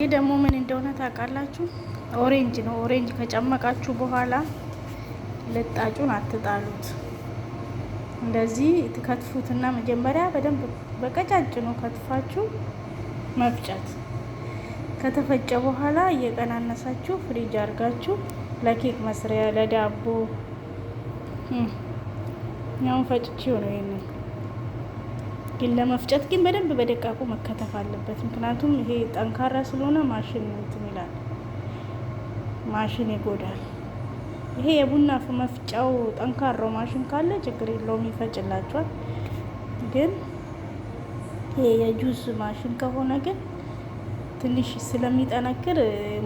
ይህ ደግሞ ምን እንደሆነ ታውቃላችሁ? ኦሬንጅ ነው። ኦሬንጅ ከጨመቃችሁ በኋላ ልጣጩን አትጣሉት። እንደዚህ ትከትፉትና መጀመሪያ በደንብ በቀጫጭኑ ከትፋችሁ መፍጨት። ከተፈጨ በኋላ እየቀናነሳችሁ ፍሪጅ አድርጋችሁ ለኬክ መስሪያ፣ ለዳቦ ያውን ፈጭቼው ነው። ይሄንን ግን ለመፍጨት ግን በደንብ በደቃቁ መከተፍ አለበት። ምክንያቱም ይሄ ጠንካራ ስለሆነ ማሽን እንትን ይላል፣ ማሽን ይጎዳል። ይሄ የቡና መፍጫው ጠንካራው ማሽን ካለ ችግር የለውም ይፈጭላችኋል። ግን ይሄ የጁስ ማሽን ከሆነ ግን ትንሽ ስለሚጠነክር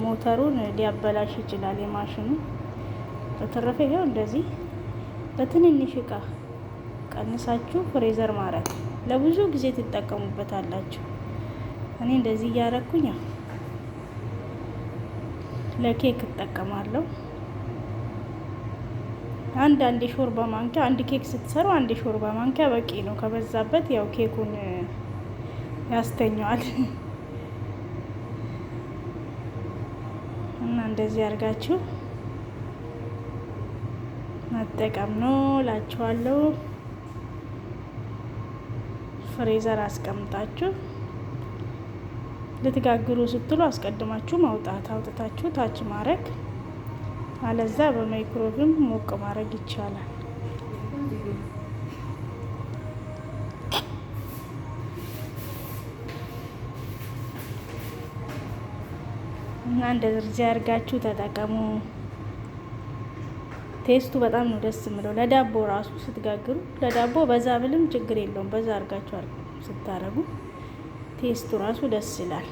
ሞተሩን ሊያበላሽ ይችላል የማሽኑ። በተረፈ ይሄው እንደዚህ በትንንሽ እቃ ቀንሳችሁ ፍሬዘር ማድረግ ለብዙ ጊዜ ትጠቀሙበታላችሁ። እኔ እንደዚህ እያረኩኝ ለኬክ እጠቀማለሁ። አንድ የሾርባ ማንኪያ፣ አንድ ኬክ ስትሰሩ አንድ የሾርባ ማንኪያ በቂ ነው። ከበዛበት ያው ኬኩን ያስተኛዋል። እና እንደዚህ አድርጋችሁ መጠቀም ነው እላችኋለሁ። ፍሬዘር አስቀምጣችሁ ልትጋግሩ ስትሉ አስቀድማችሁ አውጥታችሁ ታች ማድረግ፣ አለዛ በማይክሮዌቭም ሞቅ ማድረግ ይቻላል። እና እንደዚህ አድርጋችሁ ተጠቀሙ። ቴስቱ በጣም ነው ደስ የሚለው። ለዳቦ ራሱ ስትጋግሩ፣ ለዳቦ በዛ ብልም ችግር የለውም። በዛ አድርጋችሁ ስታረጉ ቴስቱ ራሱ ደስ ይላል።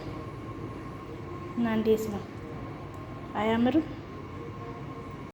እና እንዴት ነው? አያምርም?